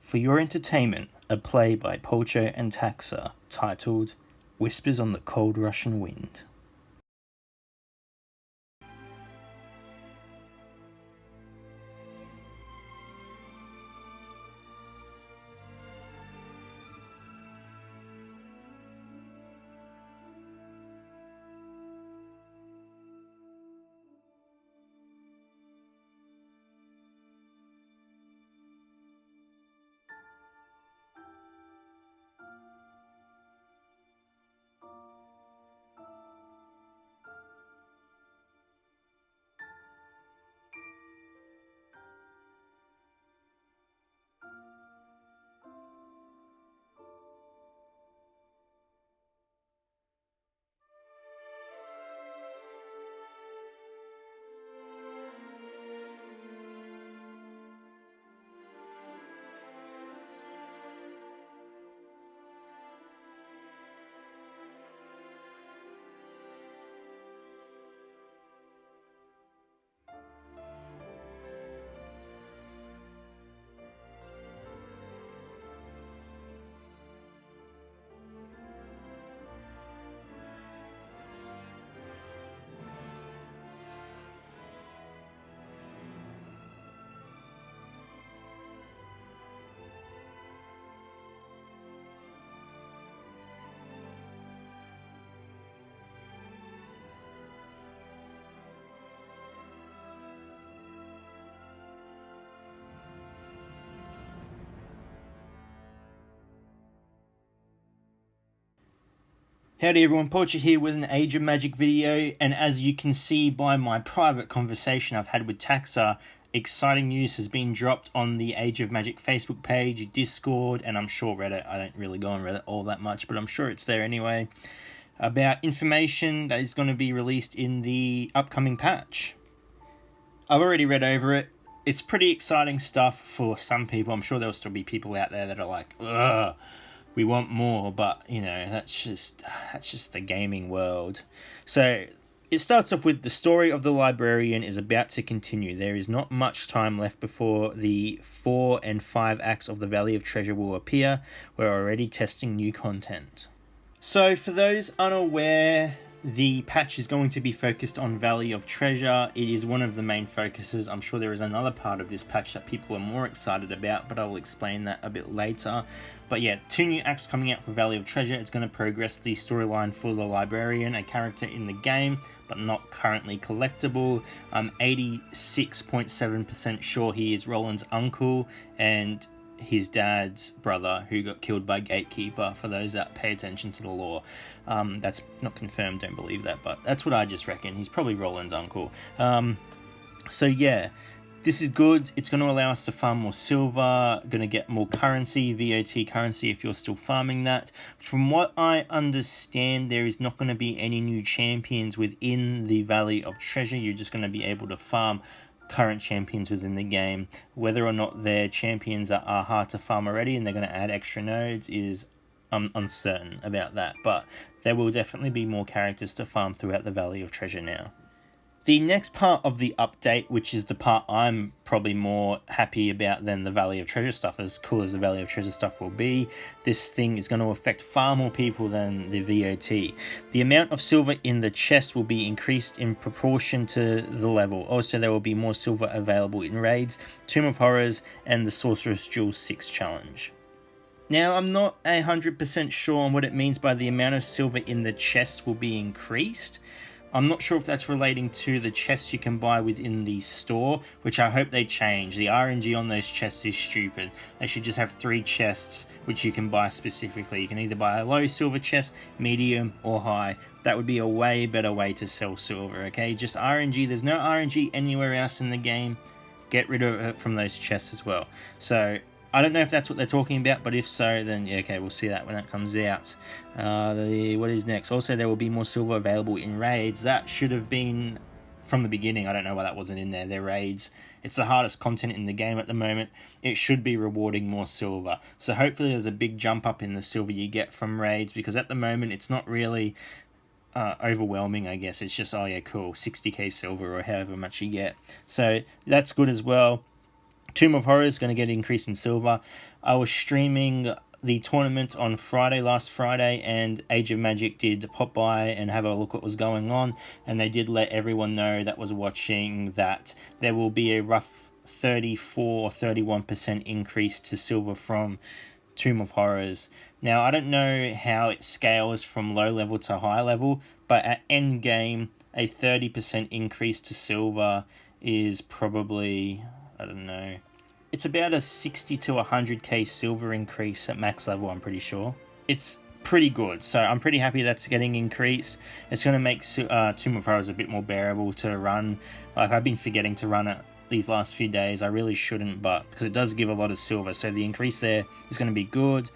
For your entertainment, a play by Polcho and Taxa titled Whispers on the Cold Russian Wind. Howdy everyone, Polcho here with an Age of Magic video, and as you can see by my private conversation I've had with Taxa, exciting news has been dropped on the Age of Magic Facebook page, Discord, and I'm sure Reddit. I don't really go on Reddit all that much, but I'm sure it's there anyway, about information that is going to be released in the upcoming patch. I've already read over it. It's pretty exciting stuff for some people. I'm sure there'll still be people out there that are like, ugh, we want more, but you know, that's just the gaming world. So it starts off with the story of the librarian is about to continue. There is not much time left before the 4 and 5 acts of the Valley of Treasure will appear. We're already testing new content. So for those unaware, the patch is going to be focused on Valley of Treasure. It is one of the main focuses. I'm sure there is another part of this patch that people are more excited about, but I'll explain that a bit later. But yeah, 2 new acts coming out for Valley of Treasure. It's going to progress the storyline for the librarian, a character in the game, but not currently collectible. I'm 86.7% sure he is Roland's uncle and his dad's brother who got killed by Gatekeeper, for those that pay attention to the lore. That's not confirmed, don't believe that, but that's what I just reckon. He's probably Roland's uncle. So yeah, this is good. It's going to allow us to farm more silver, going to get more currency, VOT currency if you're still farming that. From what I understand, there is not going to be any new champions within the Valley of Treasure. You're just going to be able to farm current champions within the game. Whether or not their champions are hard to farm already and they're going to add extra nodes is uncertain about that, but there will definitely be more characters to farm throughout the Valley of Treasure now. The next part of the update, which is the part I'm probably more happy about than the Valley of Treasure stuff, as cool as the Valley of Treasure stuff will be, this thing is going to affect far more people than the VOT. The amount of silver in the chest will be increased in proportion to the level. Also, there will be more silver available in raids, Tomb of Horrors, and the Sorceress Jewel 6 challenge. Now, I'm not 100% sure on what it means by the amount of silver in the chest will be increased. I'm not sure if that's relating to the chests you can buy within the store, which I hope they change. The RNG on those chests is stupid. They should just have 3 chests which you can buy specifically. You can either buy a low silver chest, medium, or high. That would be a way better way to sell silver, okay? Just RNG. There's no RNG anywhere else in the game. Get rid of it from those chests as well. So I don't know if that's what they're talking about, but if so, then yeah, okay, we'll see that when that comes out. What is next? Also, there will be more silver available in raids. That should have been from the beginning. I don't know why that wasn't in there. They're raids. It's the hardest content in the game at the moment. It should be rewarding more silver. So hopefully there's a big jump up in the silver you get from raids, because at the moment it's not really overwhelming, I guess. It's just, oh yeah, cool, 60k silver or however much you get. So that's good as well. Tomb of Horrors is going to get an increase in silver. I was streaming the tournament on last Friday, and Age of Magic did pop by and have a look what was going on, and they did let everyone know that was watching that there will be a rough 34 or 31% increase to silver from Tomb of Horrors. Now, I don't know how it scales from low level to high level, but at end game, a 30% increase to silver is probably, I don't know, it's about a 60 to 100k silver increase at max level, I'm pretty sure. It's pretty good, so I'm pretty happy that's getting increased. It's going to make Tomb of Horrors a bit more bearable to run. Like, I've been forgetting to run it these last few days. I really shouldn't, but because it does give a lot of silver, so the increase there is going to be good.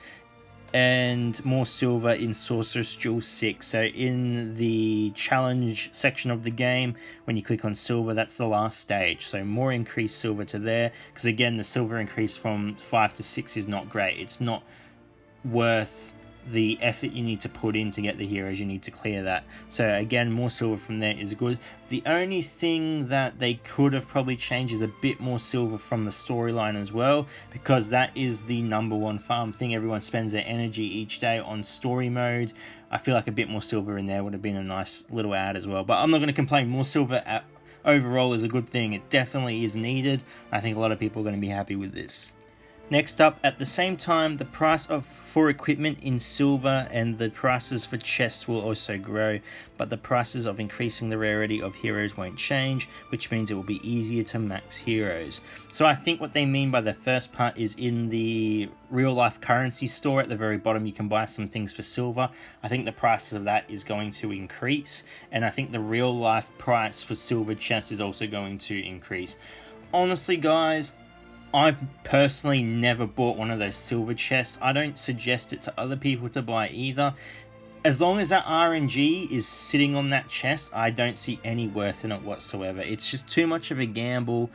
And more silver in Sorceress Jewel 6. So in the challenge section of the game, when you click on silver, that's the last stage. So more increased silver to there, because again, the silver increase from 5 to 6 is not great. It's not worth the effort you need to put in to get the heroes you need to clear that. So again, more silver from there is good. The only thing that they could have probably changed is a bit more silver from the storyline as well, because that is the #1 farm thing. Everyone spends their energy each day on story mode. I feel like a bit more silver in there would have been a nice little add as well, but I'm not going to complain. More silver overall is a good thing. It definitely is needed. I think a lot of people are going to be happy with this. Next up, at the same time, the price for equipment in silver and the prices for chests will also grow, but the prices of increasing the rarity of heroes won't change, which means it will be easier to max heroes. So I think what they mean by the first part is in the real life currency store at the very bottom, you can buy some things for silver. I think the price of that is going to increase, and I think the real life price for silver chests is also going to increase. Honestly, guys, I've personally never bought one of those silver chests. I don't suggest it to other people to buy either. As long as that RNG is sitting on that chest, I don't see any worth in it whatsoever. It's just too much of a gamble,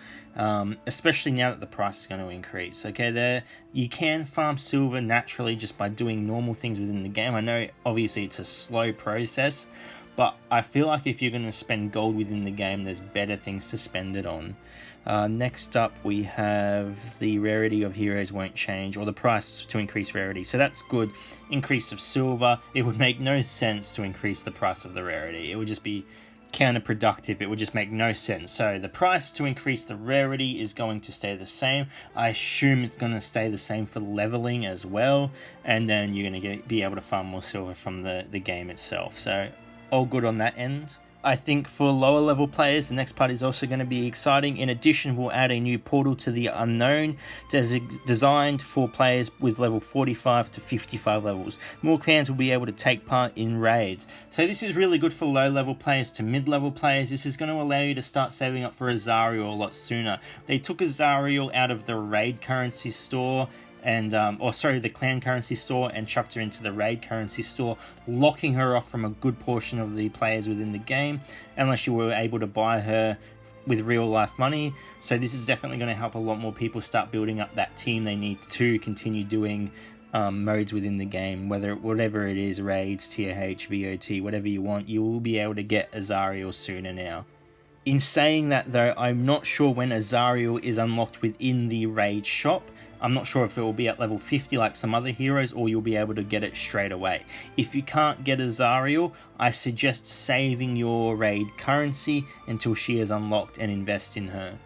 especially now that the price is going to increase. Okay, you can farm silver naturally just by doing normal things within the game. I know obviously it's a slow process, but I feel like if you're going to spend gold within the game, there's better things to spend it on. Next up, we have the rarity of heroes won't change, or the price to increase rarity. So that's good. Increase of silver. It would make no sense to increase the price of the rarity. It would just be counterproductive. It would just make no sense. So the price to increase the rarity is going to stay the same. I assume it's going to stay the same for leveling as well. And then you're going to be able to farm more silver from the game itself. So all good on that end. I think for lower level players, the next part is also going to be exciting. In addition, we'll add a new portal to the unknown designed for players with level 45 to 55 levels. More clans will be able to take part in raids. So this is really good for low level players to mid level players. This is going to allow you to start saving up for Azariel a lot sooner. They took Azariel out of the raid currency store and the clan currency store, and chucked her into the raid currency store, locking her off from a good portion of the players within the game, unless you were able to buy her with real life money. So this is definitely going to help a lot more people start building up that team they need to continue doing modes within the game, whatever it is, raids, TOH, VOT, whatever you want. You will be able to get Azariel sooner now. In saying that though, I'm not sure when Azariel is unlocked within the raid shop. I'm not sure if it will be at level 50 like some other heroes, or you'll be able to get it straight away. If you can't get Azariel, I suggest saving your raid currency until she is unlocked and invest in her.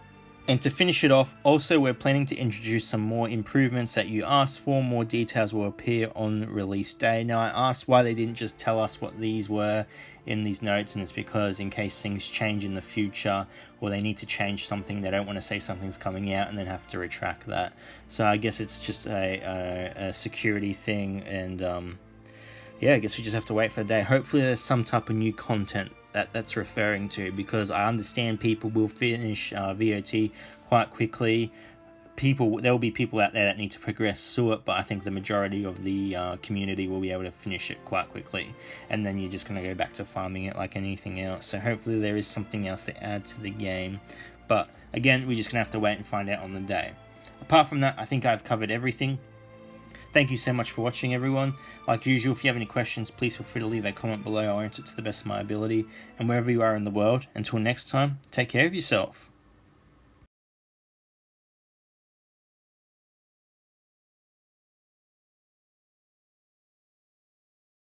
And to finish it off, also we're planning to introduce some more improvements that you asked for. More details will appear on release day. Now, I asked why they didn't just tell us what these were in these notes, and it's because in case things change in the future, or they need to change something, they don't want to say something's coming out and then have to retract that. So I guess it's just a security thing, and yeah, I guess we just have to wait for the day. Hopefully there's some type of new content that's referring to, because I understand people will finish VOT quite quickly. There will be people out there that need to progress through it, but I think the majority of the community will be able to finish it quite quickly, and then you're just going to go back to farming it like anything else. So hopefully there is something else to add to the game, but again, we're just going to have to wait and find out on the day. Apart from that, I think I've covered everything. Thank you so much for watching, everyone. Like usual, if you have any questions, please feel free to leave a comment below. I'll answer it to the best of my ability. And wherever you are in the world, until next time, take care of yourself.